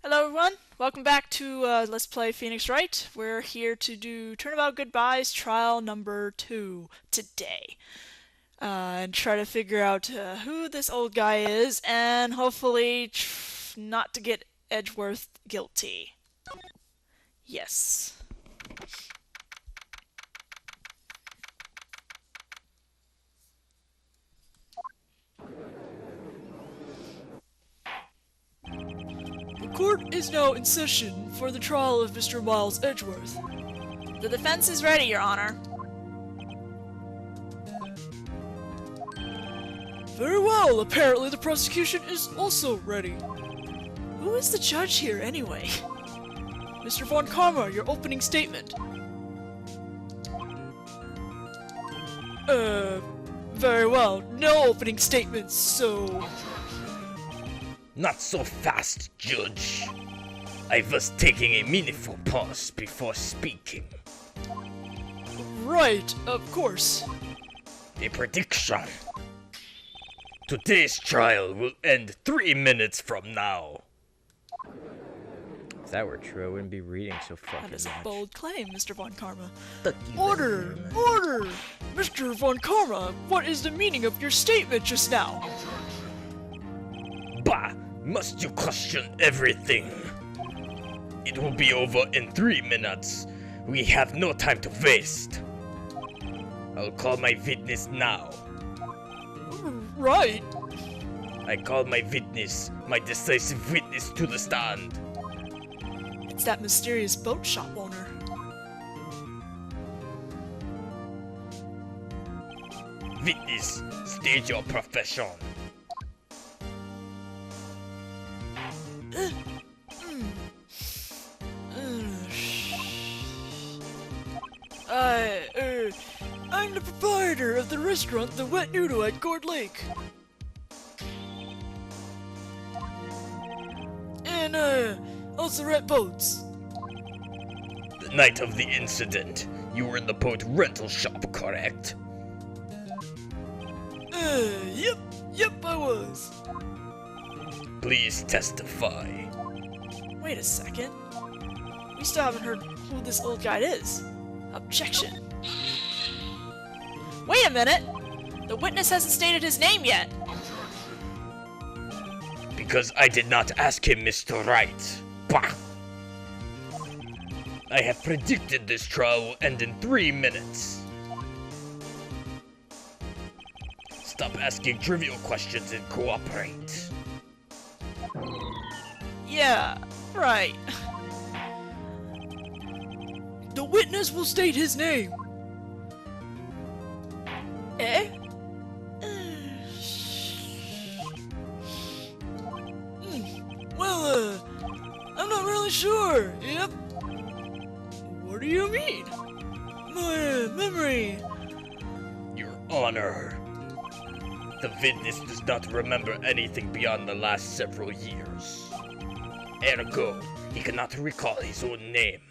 Hello everyone, welcome back to Let's Play Phoenix Wright. We're here to do Turnabout Goodbyes trial number 2 today. And try to figure out who this old guy is and hopefully not to get Edgeworth guilty. Yes. The court is now in session for the trial of Mr. Miles Edgeworth. The defense is ready, Your Honor. Very well, apparently the prosecution is also ready. Who is the judge here, anyway? Mr. Von Karma, your opening statement. Very well. No opening statements, so... Not so fast, Judge. I was taking a meaningful pause before speaking. Right, of course. A prediction. Today's trial will end 3 minutes from now. If that were true, I wouldn't be reading so fucking That is a much. bold claim, Mr. Von Karma. Fuck you, Order! then. Order! Mr. Von Karma, what is the meaning of your statement just now? Bah! Must you question everything? It will be over in 3 minutes. We have no time to waste. I'll call my witness now. Right. I call my witness, my decisive witness to the stand. It's that mysterious boat shop owner. Witness, state your profession. I'm the proprietor of the restaurant The Wet Noodle at Gourd Lake. And, also rent boats. The night of the incident, you were in the boat rental shop, correct? Yep, I was. Please testify. Wait a second. We still haven't heard who this old guy is. Objection. Wait a minute! The witness hasn't stated his name yet. Because I did not ask him, Mr. Wright. Bah! I have predicted this trial will end in 3 minutes. Stop asking trivial questions and cooperate. Yeah, right. The witness will state his name. Eh? Well, I'm not really sure. Yep. What do you mean? My memory. Your Honor. The witness does not remember anything beyond the last several years. Ergo, he cannot recall his own name.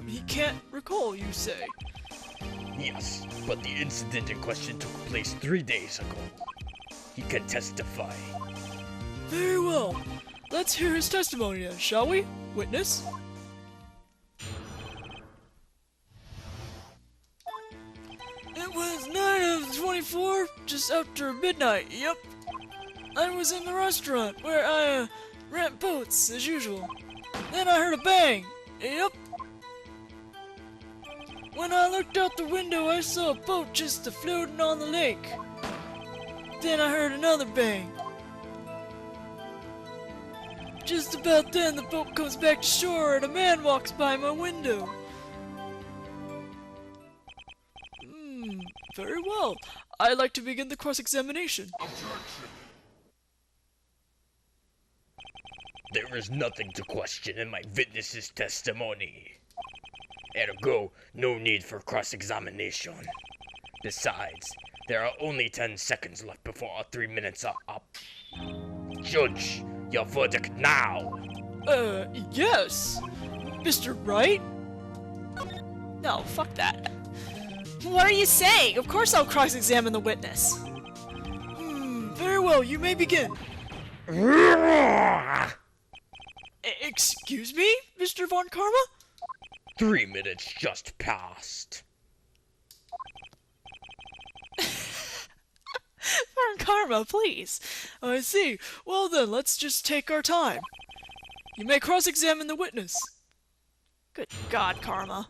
He can't recall, you say? Yes, but the incident in question took place 3 days ago. He can testify. Very well. Let's hear his testimony then, shall we? Witness? It was night of the 24th, just after midnight, yep. I was in the restaurant, where I, rent boats, as usual. Then I heard a bang, yep. When I looked out the window, I saw a boat just floating on the lake. Then I heard another bang. Just about then, the boat comes back to shore and a man walks by my window. Very well. I'd like to begin the cross-examination. There is nothing to question in my witness's testimony. Ergo, no need for cross-examination. Besides, there are only 10 seconds left before our 3 minutes are up. Judge, your verdict now! Yes! Mr. Wright? No, fuck that. What are you saying? Of course I'll cross-examine the witness. Very well, you may begin. Excuse me, Mr. Von Karma? 3 minutes just passed. Von Karma, please. I see. Well then, let's just take our time. You may cross-examine the witness. Good God, Karma.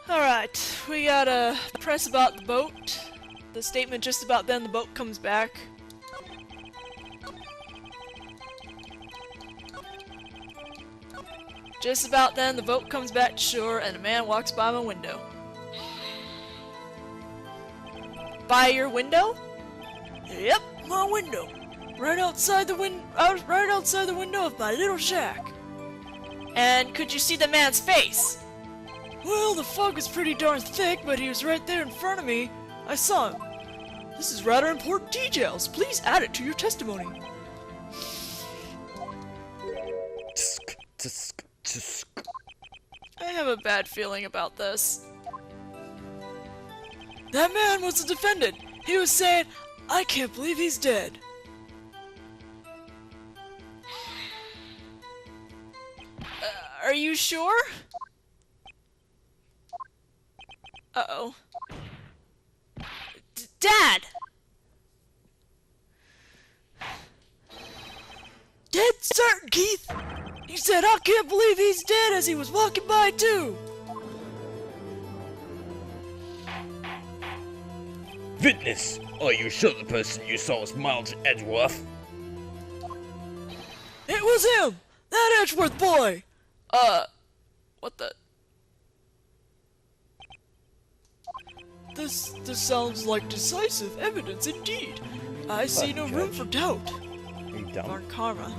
Alright, we gotta press about the boat. The statement just about then the boat comes back. Just about then the boat comes back to shore and a man walks by my window. By your window? Yep, my window. Right outside the window of my little shack. And could you see the man's face? Well, the fog was pretty darn thick, but he was right there in front of me. I saw him. This is rather important details. Please add it to your testimony. Tsk, tsk, tsk. I have a bad feeling about this. That man was the defendant. He was saying, I can't believe he's dead. Are you sure? Uh-oh. Dad! Dead certain, Keith! He said, I can't believe he's dead as he was walking by, too! Witness, are you sure the person you saw was Miles Edgeworth? It was him! That Edgeworth boy! What the... This sounds like decisive evidence indeed. I see no room for doubt. Are you dumb? Von Karma.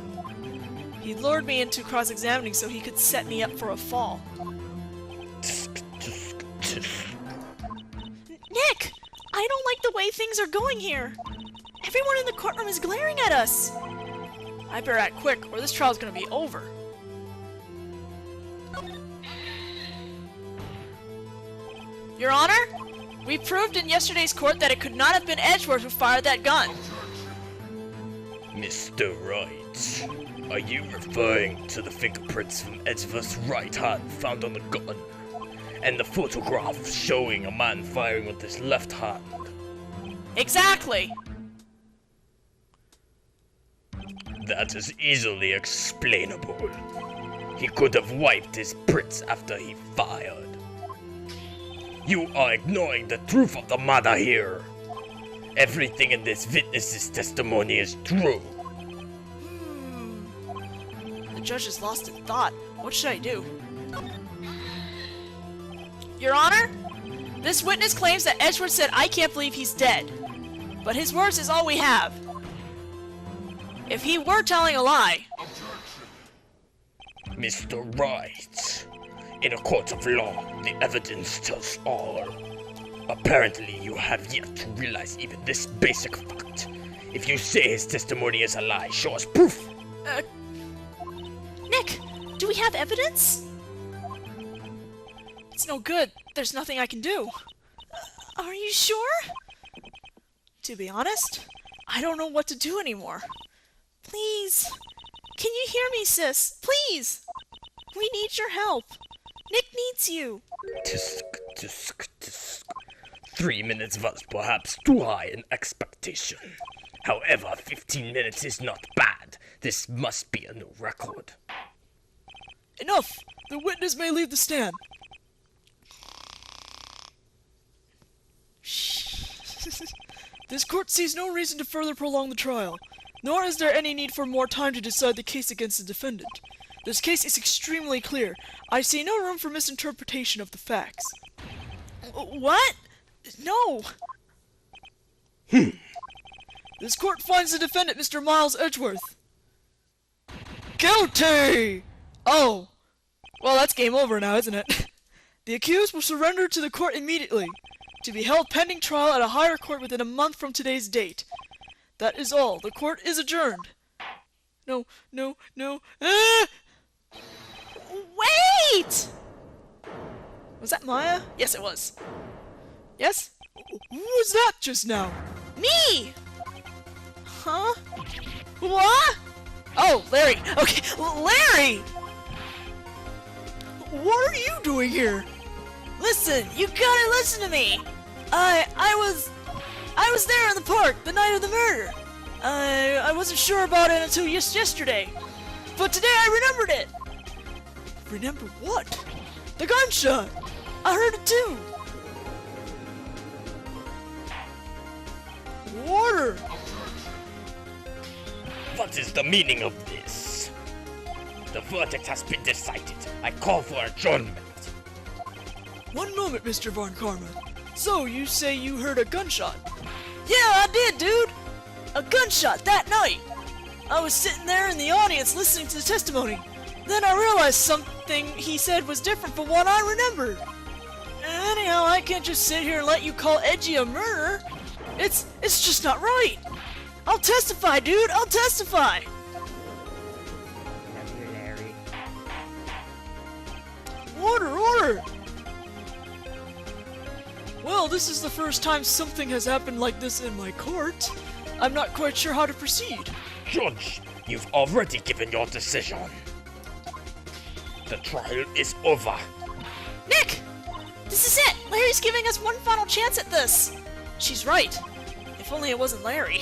He lured me into cross-examining so he could set me up for a fall. Tsk, tsk, tsk. Nick! I don't like the way things are going here. Everyone in the courtroom is glaring at us. I better act quick or this trial's gonna be over. Your Honor? We proved in yesterday's court that it could not have been Edgeworth who fired that gun. Mr. Wright, are you referring to the fingerprints from Edgeworth's right hand found on the gun? And the photograph showing a man firing with his left hand? Exactly! That is easily explainable. He could have wiped his prints after he fired. You are ignoring the truth of the matter here. Everything in this witness's testimony is true. The judge has lost in thought. What should I do? Your Honor, this witness claims that Edgeworth said, I can't believe he's dead. But his words is all we have. If he were telling a lie... Mr. Wright, in a court of law, the evidence tells all. Apparently, you have yet to realize even this basic fact. If you say his testimony is a lie, show us proof. Nick, do we have evidence? It's no good. There's nothing I can do. Are you sure? To be honest, I don't know what to do anymore. Please. Can you hear me, sis? Please. We need your help. Nick needs you. Tisk, tisk, tisk. 3 minutes was perhaps too high an expectation. However, 15 minutes is not bad. This must be a new record. Enough! The witness may leave the stand. This court sees no reason to further prolong the trial, nor is there any need for more time to decide the case against the defendant. This case is extremely clear. I see no room for misinterpretation of the facts. What? No! This court finds the defendant, Mr. Miles Edgeworth, guilty! Oh. Well, that's game over now, isn't it? The accused will surrender to the court immediately, to be held pending trial at a higher court within a month from today's date. That is all. The court is adjourned. No. Ah! Wait! Was that Maya? Yes, it was. Yes? Who was that just now? Me! Huh? What? Oh, Larry. Okay, Larry! What are you doing here? Listen, you gotta listen to me. I was there in the park the night of the murder. I wasn't sure about it until yesterday, but today I remembered it. Remember what? The gunshot! I heard it too. Water! What is the meaning of this? The verdict has been decided. I call for adjournment. One moment, Mr. Von Karma. So, you say you heard a gunshot? Yeah, I did, dude. A gunshot that night. I was sitting there in the audience listening to the testimony. Then I realized something he said was different from what I remembered. Anyhow, I can't just sit here and let you call Edgy a murderer. It's just not right. I'll testify, dude. I'll testify. Come here, Larry. Order! Well, this is the first time something has happened like this in my court. I'm not quite sure how to proceed. Judge, you've already given your decision. The trial is over. Nick! This is it! Larry's giving us one final chance at this! She's right. If only it wasn't Larry.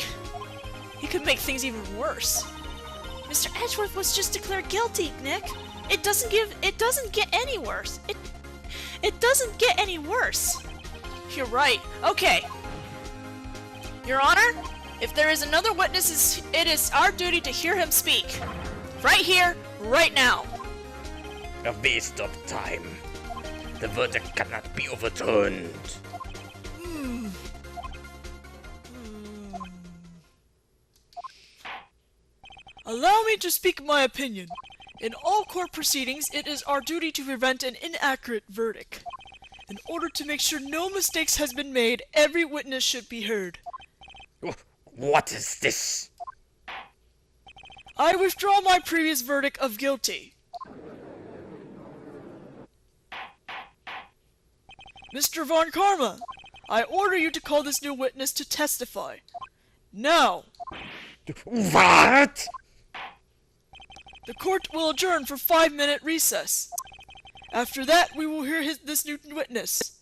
He could make things even worse. Mr. Edgeworth was just declared guilty, Nick. It doesn't get any worse. It doesn't get any worse. You're right. Okay. Your Honor, if there is another witness, it is our duty to hear him speak. Right here, right now. A waste of time. The verdict cannot be overturned. Allow me to speak my opinion. In all court proceedings, it is our duty to prevent an inaccurate verdict. In order to make sure no mistakes has been made, every witness should be heard. What is this? I withdraw my previous verdict of guilty. Mr. Von Karma, I order you to call this new witness to testify. Now! What? The court will adjourn for 5-minute recess. After that, we will hear this new witness.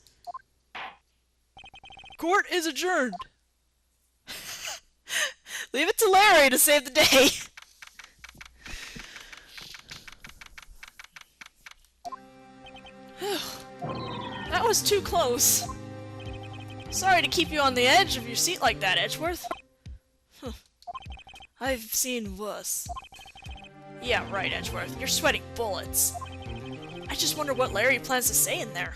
Court is adjourned. Leave it to Larry to save the day. That was too close. Sorry to keep you on the edge of your seat like that, Edgeworth. I've seen worse. Yeah, right, Edgeworth. You're sweating bullets. I just wonder what Larry plans to say in there.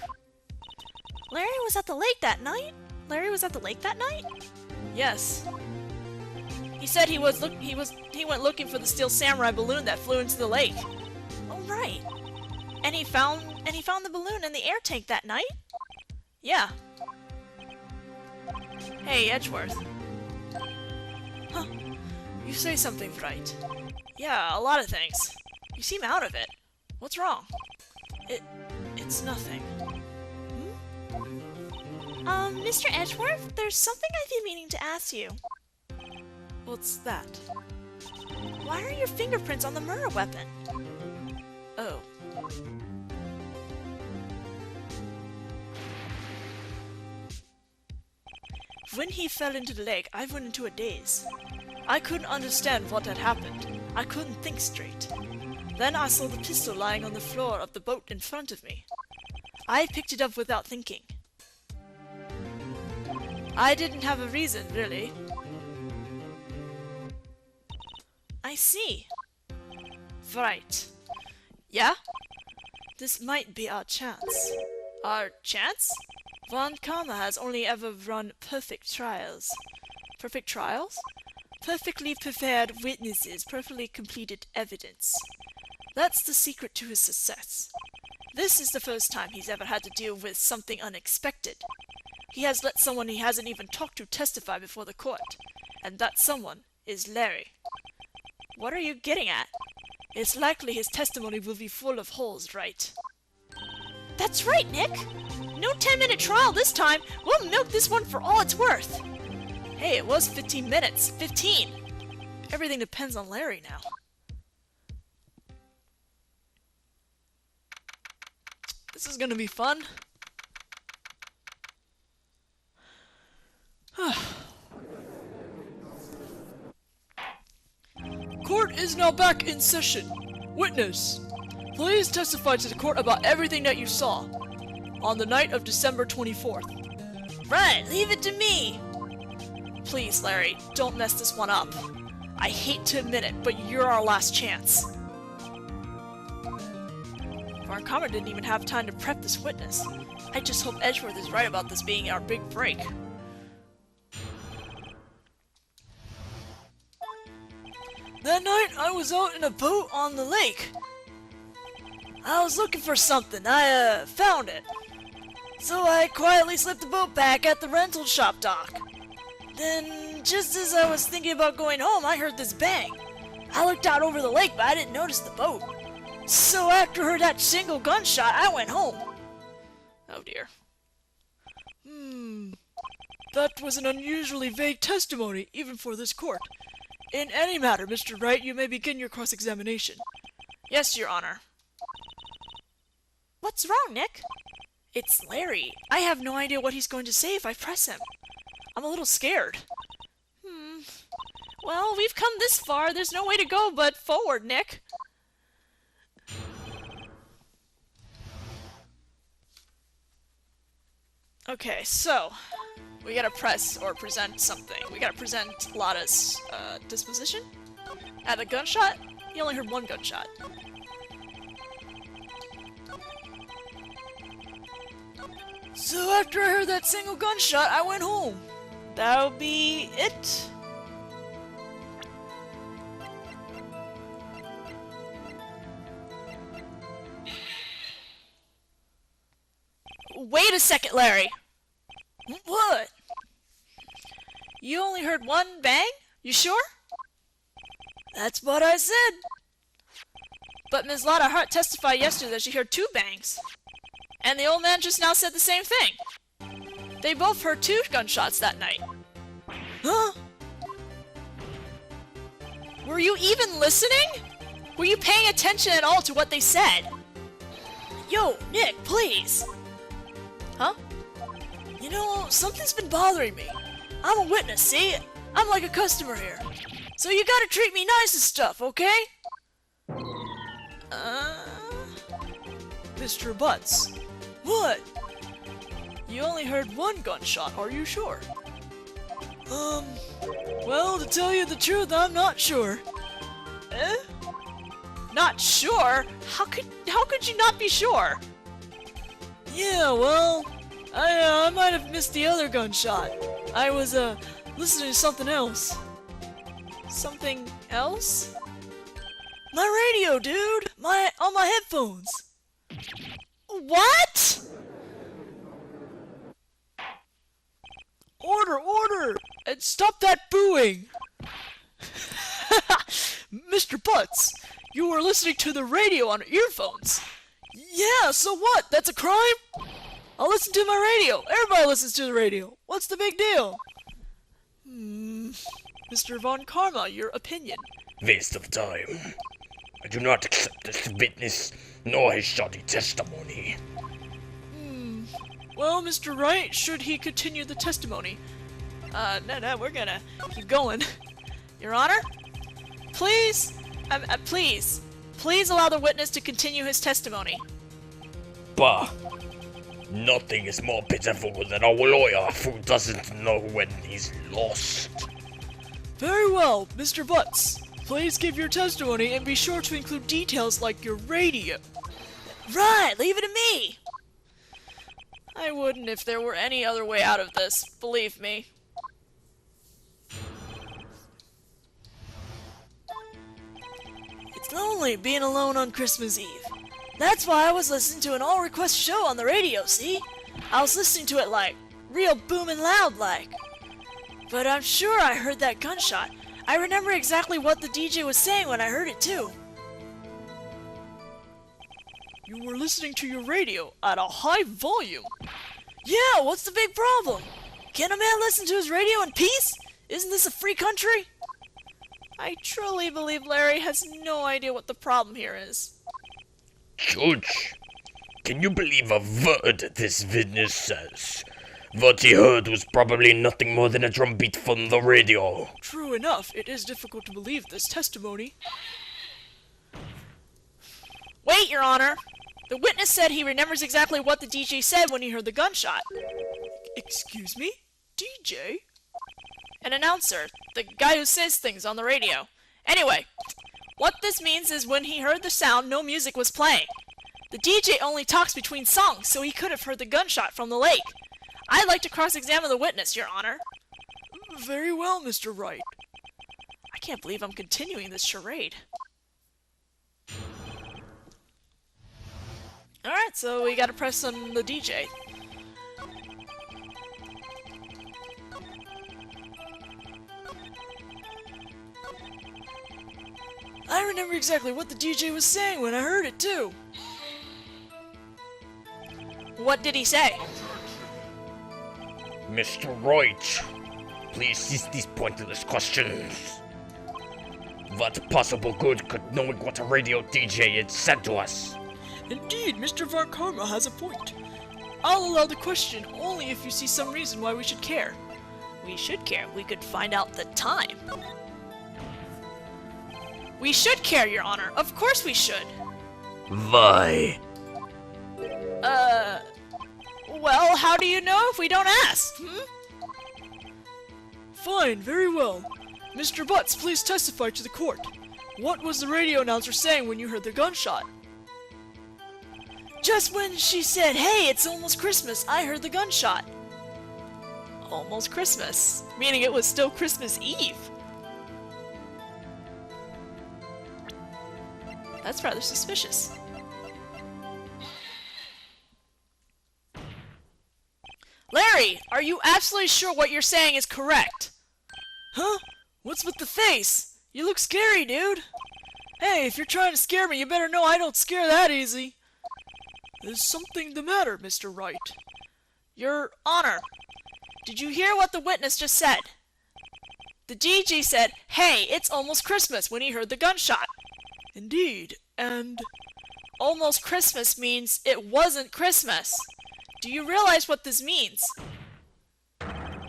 Larry was at the lake that night? Larry was at the lake that night? Yes. He said he went looking for the steel samurai balloon that flew into the lake. Oh, right. And he found the balloon in the air tank that night? Yeah. Hey, Edgeworth. Huh. You say something right. Yeah, a lot of things. You seem out of it. What's wrong? It's nothing. Mr. Edgeworth, there's something I've been meaning to ask you. What's that? Why are your fingerprints on the murder weapon? Oh. When he fell into the lake, I went into a daze. I couldn't understand what had happened. I couldn't think straight. Then I saw the pistol lying on the floor of the boat in front of me. I picked it up without thinking. I didn't have a reason, really. I see. Right. Yeah? This might be our chance. Our chance? Von Karma has only ever run perfect trials. Perfect trials? Perfectly prepared witnesses, perfectly completed evidence. That's the secret to his success. This is the first time he's ever had to deal with something unexpected. He has let someone he hasn't even talked to testify before the court. And that someone is Larry. What are you getting at? It's likely his testimony will be full of holes, right? That's right, Nick! No 10-minute trial this time! We'll milk this one for all it's worth! Hey, it was 15 minutes. 15! Everything depends on Larry now. This is gonna be fun. Court is now back in session. Witness, please testify to the court about everything that you saw on the night of December 24th. Right, leave it to me. Please, Larry, don't mess this one up. I hate to admit it, but you're our last chance. Von Karma didn't even have time to prep this witness. I just hope Edgeworth is right about this being our big break. That night, I was out in a boat on the lake. I was looking for something. I found it. So I quietly slipped the boat back at the rental shop dock. Then, just as I was thinking about going home, I heard this bang. I looked out over the lake, but I didn't notice the boat. So after I heard that single gunshot, I went home. Oh dear. That was an unusually vague testimony, even for this court. In any matter, Mr. Wright, you may begin your cross-examination. Yes, Your Honor. What's wrong, Nick? It's Larry. I have no idea what he's going to say if I press him. I'm a little scared. Well, we've come this far. There's no way to go but forward, Nick. Okay, so we gotta press or present something. We gotta present Lada's disposition. At a gunshot? He only heard one gunshot. So after I heard that single gunshot, I went home. That'll be it. Wait a second, Larry. What? You only heard one bang? You sure? That's what I said. But Ms. Lada Hart testified yesterday that she heard two bangs. And the old man just now said the same thing. They both heard two gunshots that night. Huh? Were you even listening? Were you paying attention at all to what they said? Yo, Nick, please. Huh? You know, something's been bothering me. I'm a witness, see? I'm like a customer here. So you gotta treat me nice and stuff, okay? Mr. Butts. What? You only heard one gunshot, are you sure? Well, to tell you the truth, I'm not sure. Eh? Not sure? How could you not be sure? Yeah, well, I might have missed the other gunshot. I was, listening to something else. Something else? My radio, dude! On my headphones! What? Order! And stop that booing! Mr. Butts, you were listening to the radio on earphones. Yeah, so what? That's a crime? I'll listen to my radio. Everybody listens to the radio. What's the big deal? Mr. Von Karma, your opinion. Waste of time. I do not accept this witness nor his shoddy testimony. Well, Mr. Wright, should he continue the testimony? No, we're gonna keep going. Your Honor? Please, please allow the witness to continue his testimony. Bah! Nothing is more pitiful than a lawyer who doesn't know when he's lost. Very well, Mr. Butts. Please give your testimony and be sure to include details like your radio. Right, leave it to me. I wouldn't if there were any other way out of this, believe me. It's lonely being alone on Christmas Eve. That's why I was listening to an all-request show on the radio, see? I was listening to it like, real booming loud like. But I'm sure I heard that gunshot. I remember exactly what the DJ was saying when I heard it too. You were listening to your radio at a high volume. Yeah, what's the big problem? Can a man listen to his radio in peace? Isn't this a free country? I truly believe Larry has no idea what the problem here is. Judge, can you believe a word this witness says? What he heard was probably nothing more than a drumbeat from the radio. True enough, it is difficult to believe this testimony. Wait, Your Honor! The witness said he remembers exactly what the DJ said when he heard the gunshot. Excuse me? DJ? An announcer, the guy who says things on the radio. Anyway, what this means is when he heard the sound, no music was playing. The DJ only talks between songs, so he could have heard the gunshot from the lake. I'd like to cross-examine the witness, Your Honor. Very well, Mr. Wright. I can't believe I'm continuing this charade. Alright, so we gotta press on the DJ. I remember exactly what the DJ was saying when I heard it, too. What did he say? Mr. Wright, please cease these pointless questions. What possible good could knowing what a radio DJ had said to us? Indeed, Mr. Von Karma has a point. I'll allow the question only if you see some reason why we should care. We should care. We could find out the time. We should care, Your Honor. Of course we should. Why? Well, how do you know if we don't ask, Fine, very well. Mr. Butts, please testify to the court. What was the radio announcer saying when you heard the gunshot? Just when she said, "Hey, it's almost Christmas," I heard the gunshot. Almost Christmas. Meaning it was still Christmas Eve. That's rather suspicious. Larry, are you absolutely sure what you're saying is correct? Huh? What's with the face? You look scary, dude. Hey, if you're trying to scare me, you better know I don't scare that easy. There's something the matter, Mr. Wright. Your Honor, did you hear what the witness just said? The DJ said, "Hey, it's almost Christmas," when he heard the gunshot. Indeed, and... Almost Christmas means it wasn't Christmas. Do you realize what this means?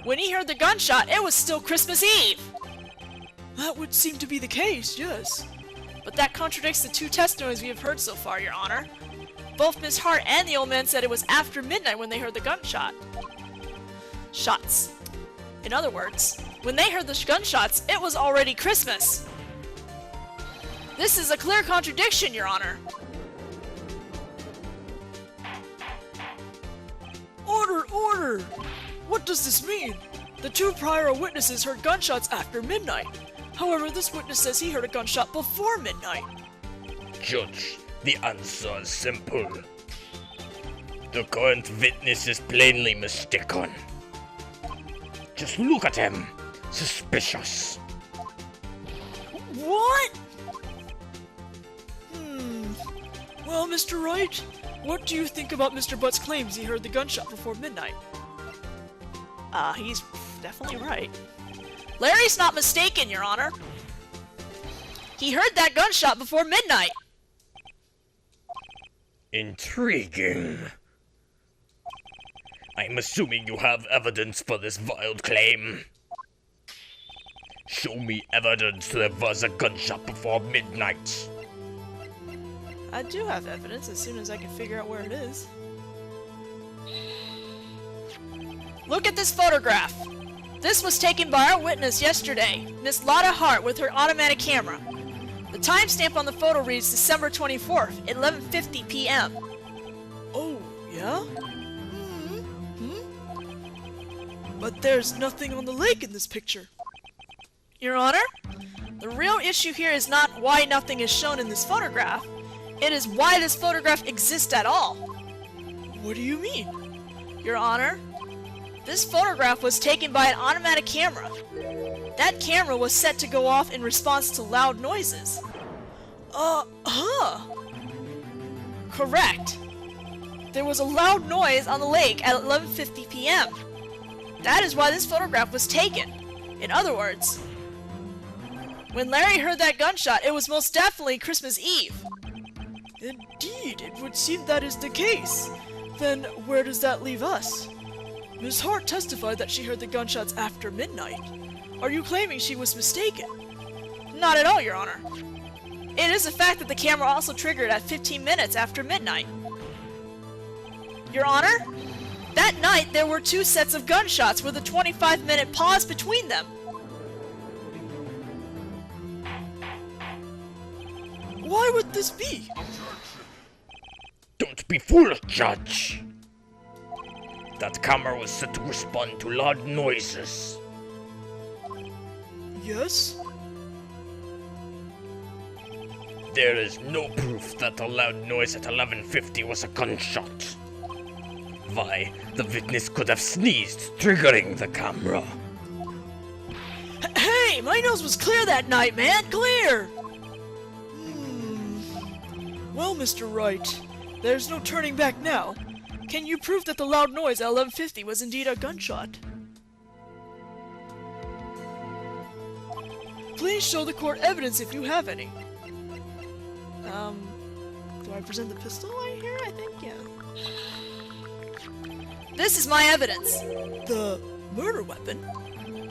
When he heard the gunshot, it was still Christmas Eve. That would seem to be the case, yes. But that contradicts the two testimonies we have heard so far, Your Honor. Both Miss Hart and the old man said it was after midnight when they heard the gunshot. Shots. In other words, when they heard the gunshots, it was already Christmas. This is a clear contradiction, Your Honor. Order, order! What does this mean? The two prior witnesses heard gunshots after midnight. However, this witness says he heard a gunshot before midnight. Judge, the answer is simple. The current witness is plainly mistaken. Just look at him. Suspicious. What? Well, Mr. Wright, what do you think about Mr. Butt's claims he heard the gunshot before midnight? He's definitely right. Larry's not mistaken, Your Honor. He heard that gunshot before midnight. Intriguing. I'm assuming you have evidence for this wild claim. Show me evidence there was a gunshot before midnight. I do have evidence as soon as I can figure out where it is. Look at this photograph. This was taken by our witness yesterday, Miss Lotta Hart, with her automatic camera. The timestamp on the photo reads December 24th, 11:50 p.m. Oh, yeah? But there's nothing on the lake in this picture. Your Honor, the real issue here is not why nothing is shown in this photograph. It is why this photograph exists at all. What do you mean? Your Honor, this photograph was taken by an automatic camera. That camera was set to go off in response to loud noises. Correct. There was a loud noise on the lake at 11:50 p.m. That is why this photograph was taken. In other words, When Larry heard that gunshot, it was most definitely Christmas Eve. Indeed, it would seem that is the case. Then where does that leave us? Miss Hart testified that she heard the gunshots after midnight. Are you claiming she was mistaken? Not at all, Your Honor. It is a fact that the camera also triggered at 15 minutes after midnight. Your Honor, that night there were 2 sets of gunshots with a 25-minute pause between them. Why would this be? Don't be foolish, Judge. That camera was set to respond to loud noises. Yes? There is no proof that the loud noise at 11:50 was a gunshot. Why, the witness could have sneezed, triggering the camera. Hey, my nose was clear that night, man, clear! Well, Mr. Wright, there's no turning back now. Can you prove that the loud noise at 11:50 was indeed a gunshot? Please show the court evidence if you have any. Do I present the pistol right here? I think, yeah. This is my evidence. The murder weapon?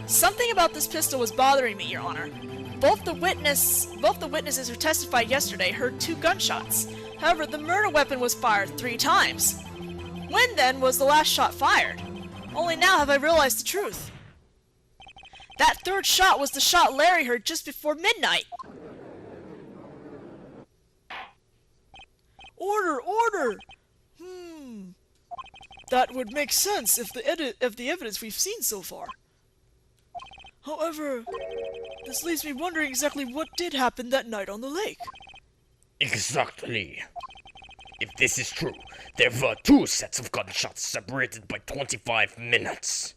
Something about this pistol was bothering me, Your Honor. Both the witnesses who testified yesterday heard 2 gunshots. However, the murder weapon was fired 3 times. When then was the last shot fired? Only now have I realized the truth. That 3rd shot was the shot Larry heard just before midnight. Order! Order! That would make sense if the evidence we've seen so far. However, this leaves me wondering exactly what did happen that night on the lake. Exactly. If this is true, there were 2 sets of gunshots separated by 25 minutes.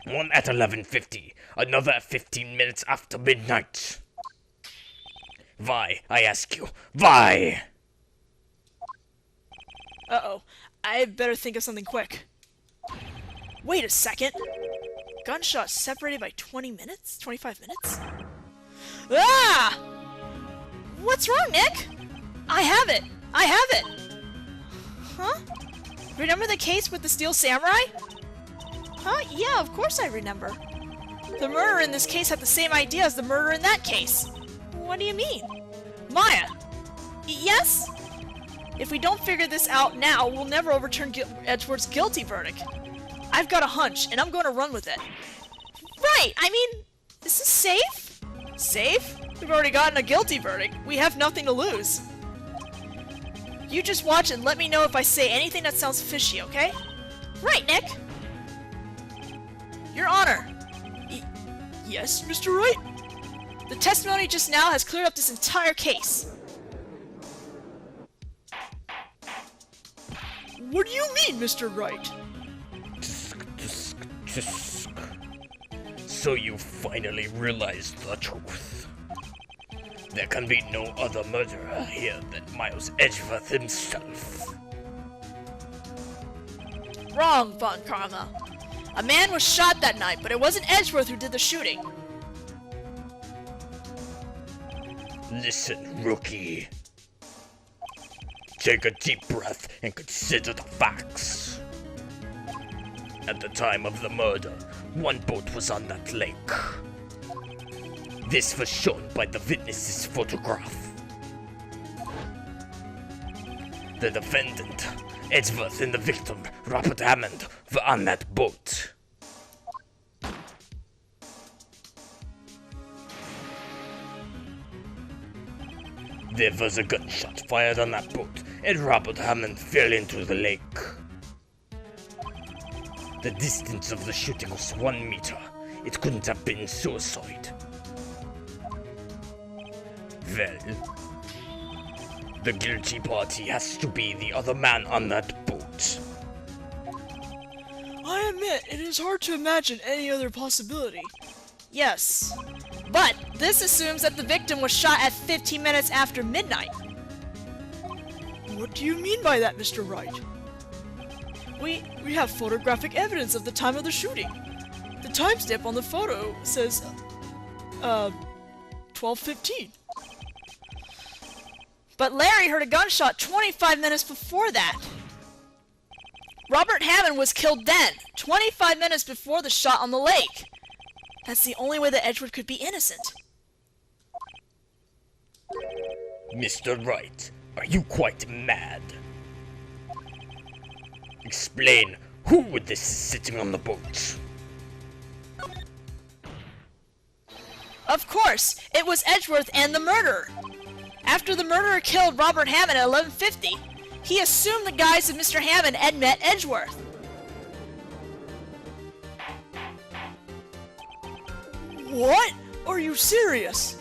One at 11:50, another at 15 minutes after midnight. Why, I ask you, why? Uh-oh. I better think of something quick. Wait a second. Gunshots separated by 20 minutes? 25 minutes? Ah! What's wrong, Nick? I have it! I have it! Huh? Remember the case with the Steel Samurai? Huh? Yeah, of course I remember. The murderer in this case had the same idea as the murderer in that case. What do you mean? Maya! Yes? If we don't figure this out now, we'll never overturn Edgeworth's guilty verdict. I've got a hunch, and I'm going to run with it. Right! I mean, this is safe? Safe? We've already gotten a guilty verdict. We have nothing to lose. You just watch and let me know if I say anything that sounds fishy, okay? Right, Nick? Your Honor. Yes, Mr. Wright? The testimony just now has cleared up this entire case. What do you mean, Mr. Wright? So you finally realized the truth. There can be no other murderer here than Miles Edgeworth himself. Wrong, Von Karma. A man was shot that night, but it wasn't Edgeworth who did the shooting. Listen, rookie. Take a deep breath and consider the facts. At the time of the murder, 1 boat was on that lake. This was shown by the witness's photograph. The defendant, Edgeworth, and the victim, Robert Hammond, were on that boat. There was a gunshot fired on that boat, and Robert Hammond fell into the lake. The distance of the shooting was 1 meter. It couldn't have been suicide. Well, the guilty party has to be the other man on that boat. I admit, it is hard to imagine any other possibility. Yes. But this assumes that the victim was shot at 15 minutes after midnight. What do you mean by that, Mr. Wright? We have photographic evidence of the time of the shooting. The timestamp on the photo says, 12:15. But Larry heard a gunshot 25 minutes before that. Robert Hammond was killed then, 25 minutes before the shot on the lake. That's the only way that Edgeworth could be innocent. Mr. Wright, are you quite mad? Explain who with this is sitting on the boat. Of course, it was Edgeworth and the murderer. After the murderer killed Robert Hammond at 11:50, he assumed the guise of Mr. Hammond and met Edgeworth. What? Are you serious?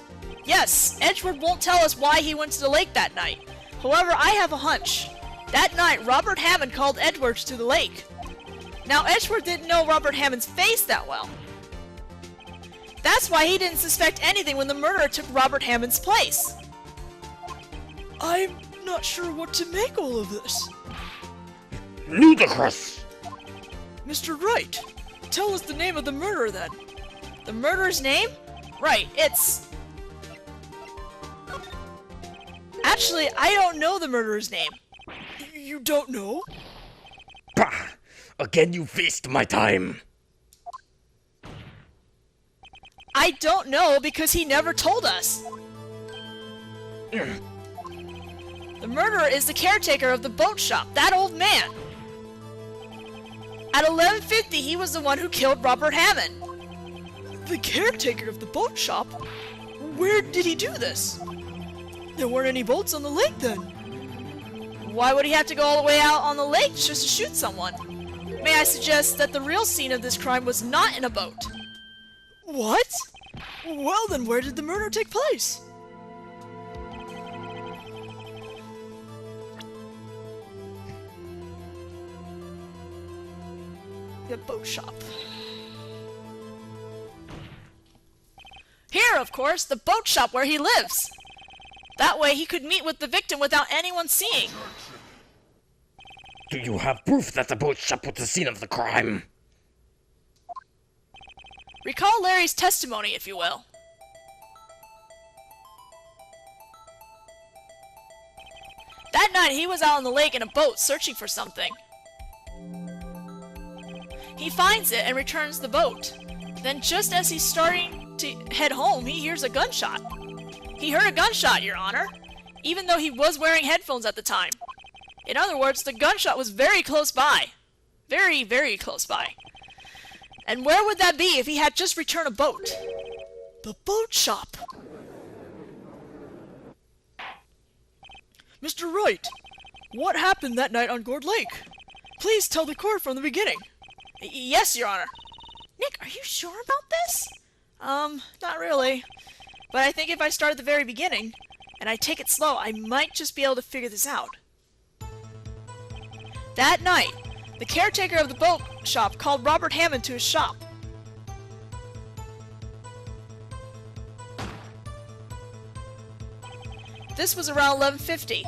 Yes, Edgeworth won't tell us why he went to the lake that night. However, I have a hunch. That night, Robert Hammond called Edgeworth to the lake. Now, Edgeworth didn't know Robert Hammond's face that well. That's why he didn't suspect anything when the murderer took Robert Hammond's place. I'm not sure what to make all of this. Ludicrous! Mr. Wright, tell us the name of the murderer then. The murderer's name? Right, it's... Actually, I don't know the murderer's name. You don't know? Bah! Again you waste my time. I don't know because he never told us. The murderer is the caretaker of the boat shop, that old man. At 11:50, he was the one who killed Robert Hammond. The caretaker of the boat shop? Where did he do this? There weren't any boats on the lake then. Why would he have to go all the way out on the lake just to shoot someone? May I suggest that the real scene of this crime was not in a boat? What? Well then, where did the murder take place? The boat shop. Here, of course, the boat shop where he lives. That way he could meet with the victim without anyone seeing. Do you have proof that the boat shop was the scene of the crime? Recall Larry's testimony, if you will. That night he was out on the lake in a boat searching for something. He finds it and returns the boat. Then just as he's starting to head home, he hears a gunshot. He heard a gunshot, Your Honor, even though he was wearing headphones at the time. In other words, the gunshot was very close by. Very, very close by. And where would that be if he had just returned a boat? The boat shop. Mr. Wright, what happened that night on Gourd Lake? Please tell the court from the beginning. Yes, Your Honor. Nick, are you sure about this? Not really. But I think if I start at the very beginning, and I take it slow, I might just be able to figure this out. That night, the caretaker of the boat shop called Robert Hammond to his shop. This was around 11:50.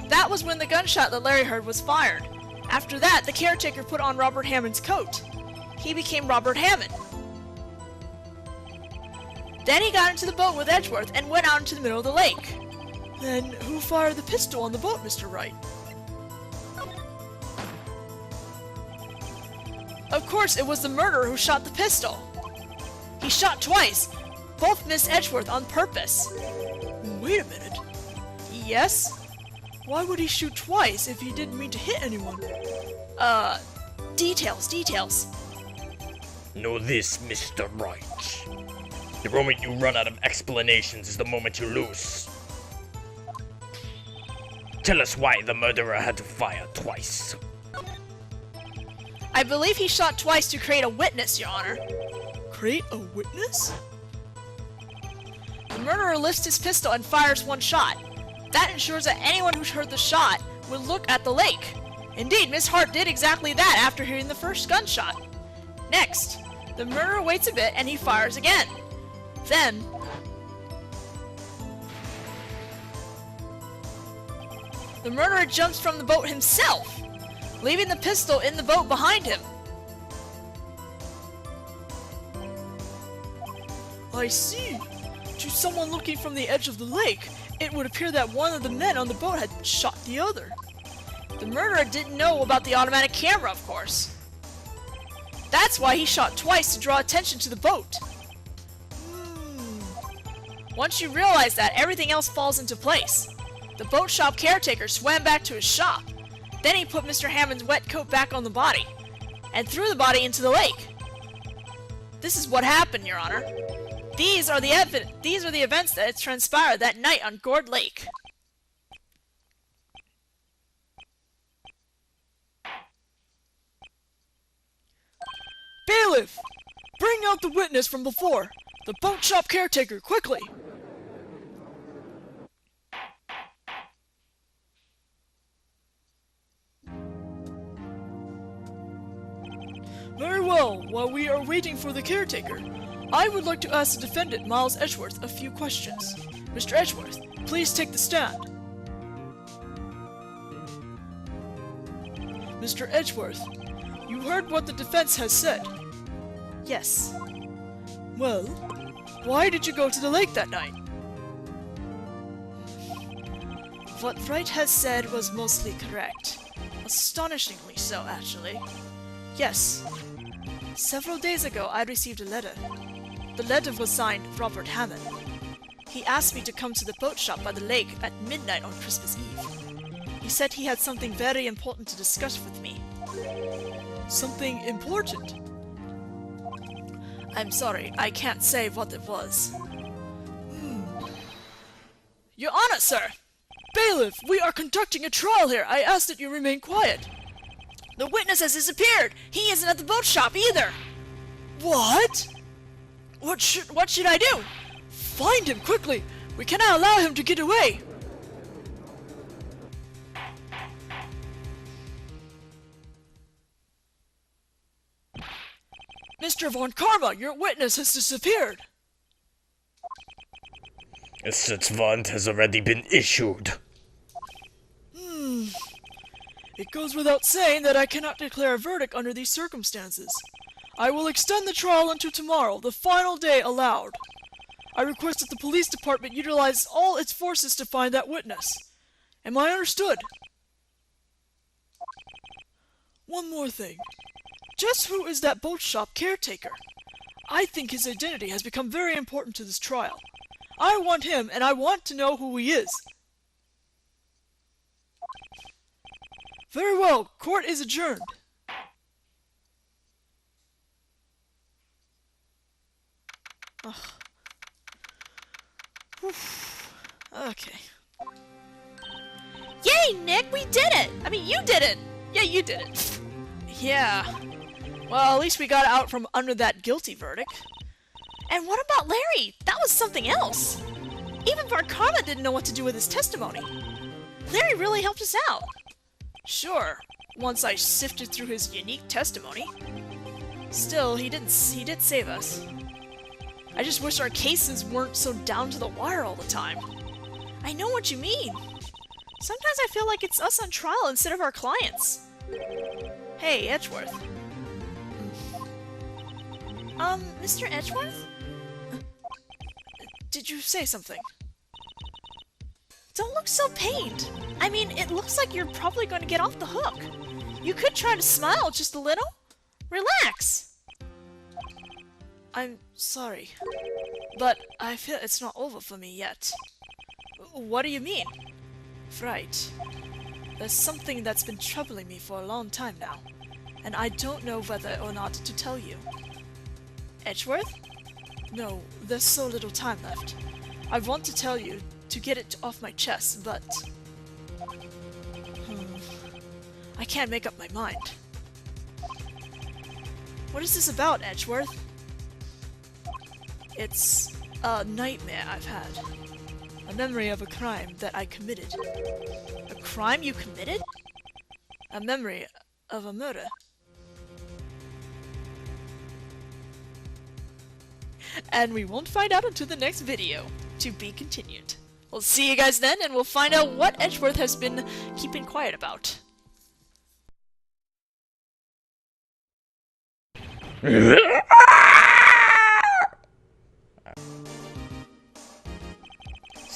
That was when the gunshot that Larry heard was fired. After that, the caretaker put on Robert Hammond's coat. He became Robert Hammond. Then he got into the boat with Edgeworth and went out into the middle of the lake. Then who fired the pistol on the boat, Mr. Wright? Of course, it was the murderer who shot the pistol. He shot twice. Both missed Edgeworth on purpose. Wait a minute. Yes? Why would he shoot twice if he didn't mean to hit anyone? Details. Know this, Mr. Wright. The moment you run out of explanations is the moment you lose. Tell us why the murderer had to fire twice. I believe he shot twice to create a witness, Your Honor. Create a witness? The murderer lifts his pistol and fires one shot. That ensures that anyone who heard the shot would look at the lake. Indeed, Miss Hart did exactly that after hearing the first gunshot. Next, the murderer waits a bit and he fires again. Then, the murderer jumps from the boat himself, leaving the pistol in the boat behind him. I see. To to someone looking from the edge of the lake, it would appear that one of the men on the boat had shot the other. The murderer didn't know about the automatic camera, of course. That's why he shot twice to draw attention to the boat. Once you realize that, everything else falls into place. The boat shop caretaker swam back to his shop. Then he put Mr. Hammond's wet coat back on the body, and threw the body into the lake. This is what happened, Your Honor. These are the events that transpired that night on Gourd Lake. Bailiff! Bring out the witness from before! The boat shop caretaker, quickly! Very well, while we are waiting for the caretaker, I would like to ask the defendant, Miles Edgeworth, a few questions. Mr. Edgeworth, please take the stand. Mr. Edgeworth, you heard what the defense has said. Yes. Well, why did you go to the lake that night? What Wright has said was mostly correct. Astonishingly so, actually. Yes. Several days ago, I received a letter. The letter was signed Robert Hammond. He asked me to come to the boat shop by the lake at midnight on Christmas Eve. He said he had something very important to discuss with me. Something important? I'm sorry, I can't say what it was. Your Honor, sir! Bailiff, we are conducting a trial here. I ask that you remain quiet. The witness has disappeared! He isn't at the boat shop either! What? What should I do? Find him quickly! We cannot allow him to get away! Mr. Von Karma, your witness has disappeared! A such warrant has already been issued. It goes without saying that I cannot declare a verdict under these circumstances. I will extend the trial until tomorrow, the final day allowed. I request that the police department utilize all its forces to find that witness. Am I understood? One more thing. Just who is that boat shop caretaker? I think his identity has become very important to this trial. I want him, and I want to know who he is. Very well, court is adjourned. Okay. Yay, Nick, we did it! I mean, you did it! Yeah, you did it. Yeah. Well, at least we got out from under that guilty verdict. And what about Larry? That was something else. Even Varkana didn't know what to do with his testimony. Larry really helped us out. Sure, once I sifted through his unique testimony. Still, he did save us. I just wish our cases weren't so down to the wire all the time. I know what you mean. Sometimes I feel like it's us on trial instead of our clients. Hey, Edgeworth. Mr. Edgeworth? Did you say something? Don't look so pained. I mean, it looks like you're probably going to get off the hook. You could try to smile just a little. Relax. I'm sorry, but I feel it's not over for me yet. What do you mean? Right. There's something that's been troubling me for a long time now, and I don't know whether or not to tell you. Edgeworth? No, there's so little time left. I want to tell you to get it off my chest, but... I can't make up my mind. What is this about, Edgeworth? It's a nightmare I've had. A memory of a crime that I committed. A crime you committed? A memory of a murder. And we won't find out until the next video. To be continued. We'll see you guys then, and we'll find out what Edgeworth has been keeping quiet about.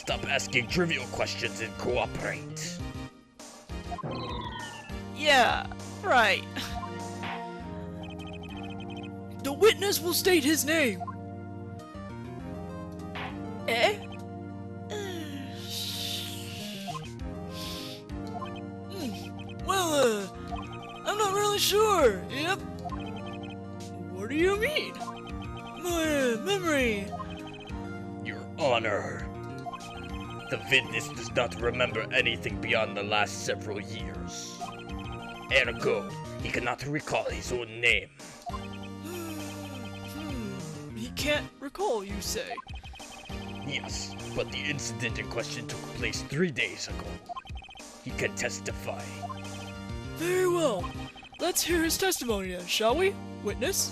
stop asking trivial questions and cooperate. Yeah, right. The witness will state his name. Eh? Well, I'm not really sure. Yep. What do you mean? My memory. Your Honor, the witness does not remember anything beyond the last several years. Ergo, he cannot recall his own name. He can't recall, you say? Yes, but the incident in question took place 3 days ago. He can testify. Very well. Let's hear his testimony then, shall we? Witness?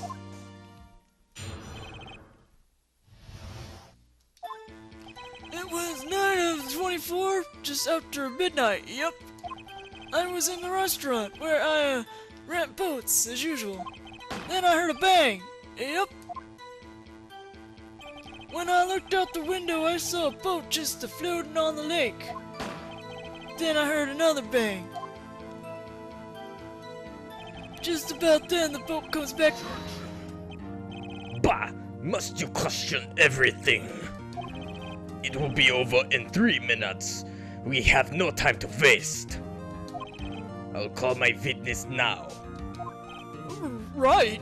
It was night of 24, just after midnight, yep. I was in the restaurant where I rent boats, as usual. Then I heard a bang, yep. When I looked out the window, I saw a boat just floating on the lake. Then I heard another bang. Just about then, the boat comes back. Bah! Must you question everything? It will be over in 3 minutes. We have no time to waste. I'll call my witness now. Right.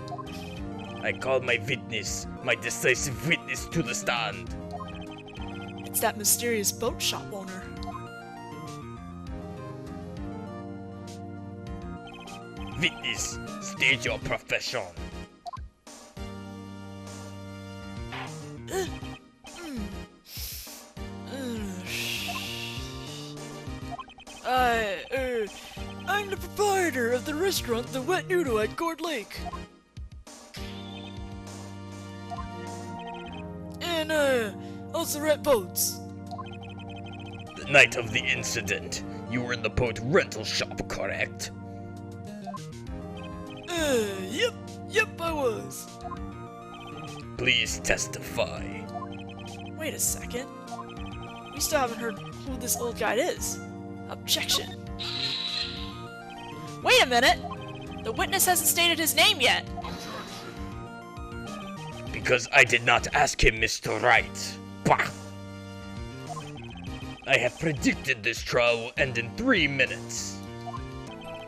I call my witness, my decisive witness to the stand. It's that mysterious boat shop owner. Witness, state your profession. I'm the proprietor of the restaurant The Wet Noodle at Gourd Lake. And, also rent boats. The night of the incident, you were in the boat rental shop, correct? Yep, I was. Please testify. Wait a second. We still haven't heard who this old guy is. Objection. Wait a minute! The witness hasn't stated his name yet. Because I did not ask him, Mr. Wright. Bah! I have predicted this trial will end in 3 minutes.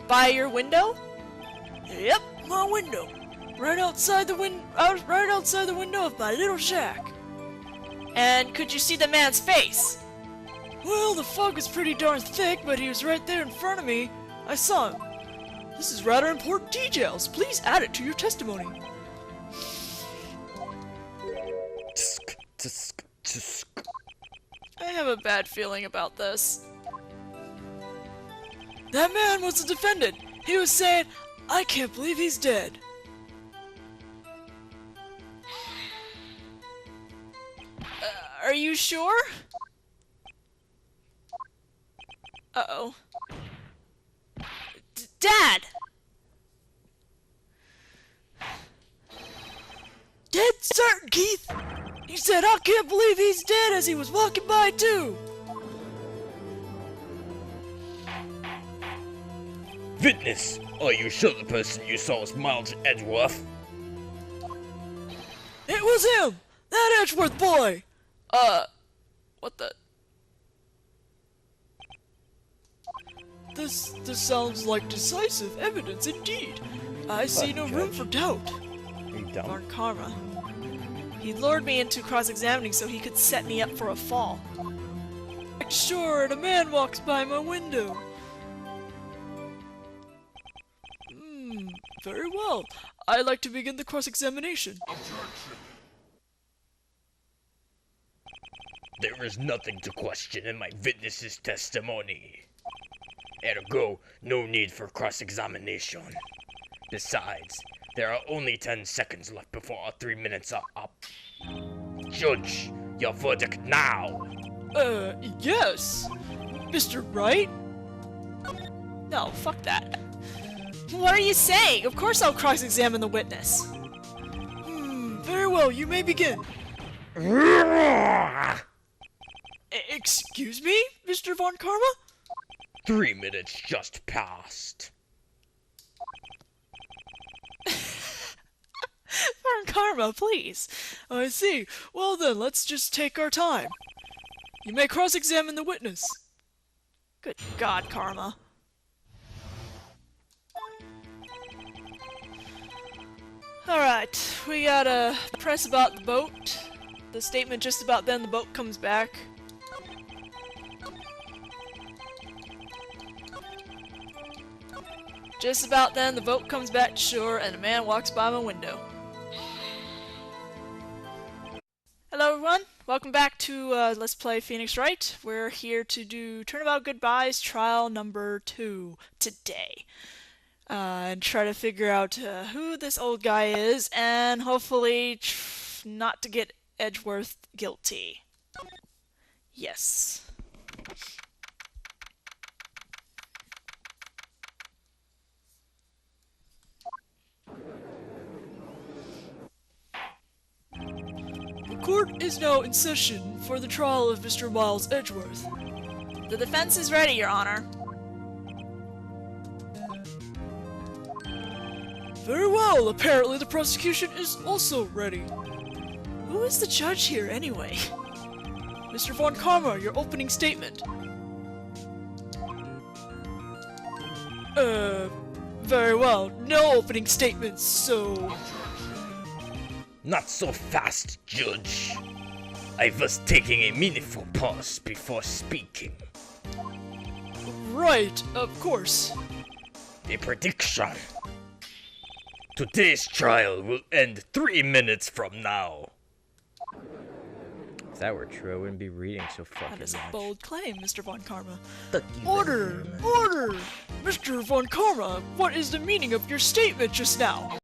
By your window? Yep, my window. Right outside the window of my little shack. And could you see the man's face? Well, the fog was pretty darn thick, but he was right there in front of me. I saw him. This is rather important details. Please add it to your testimony. Tsk, tsk, tsk. I have a bad feeling about this. That man was the defendant. He was saying, I can't believe he's dead. Are you sure? Uh-oh. Dad! Dead certain, Keith. He said, I can't believe he's dead as he was walking by too. Witness, are you sure the person you saw was Miles Edgeworth? It was him! That Edgeworth boy! What the? This sounds like decisive evidence indeed. I see no room for doubt. Are you dumb? Darn karma. He lured me into cross-examining so he could set me up for a fall. Sure, and a man walks by my window. Very well. I'd like to begin the cross-examination. There is nothing to question in my witness's testimony. Ergo, no need for cross-examination. Besides, there are only 10 seconds left before our 3 minutes are up. Judge, your verdict now! Yes. Mr. Wright? No, fuck that. What are you saying? Of course I'll cross-examine the witness. Very well, you may begin. Excuse me, Mr. Von Karma? 3 minutes just passed. Von Karma, please. I see. Well then, let's just take our time. You may cross-examine the witness. Good God, Karma. Alright, we gotta press about the boat. The statement just about then the boat comes back. Just about then the boat comes back to shore and a man walks by my window. Hello everyone, welcome back to Let's Play Phoenix Wright. We're here to do Turnabout Goodbyes trial number 2 today. And try to figure out who this old guy is, and hopefully not to get Edgeworth guilty. Yes. The court is now in session for the trial of Mr. Miles Edgeworth. The defense is ready, Your Honor. Very well, apparently the prosecution is also ready. Who is the judge here, anyway? Mr. Von Karma, your opening statement. Very well, no opening statements, so... Not so fast, Judge. I was taking a meaningful pause before speaking. Right, of course. A prediction. Today's trial will end 3 minutes from now. If that were true, I wouldn't be reading so That fucking is a much. bold claim, Mr. Von Karma. Order! Order! Mr. Von Karma, what is the meaning of your statement just now?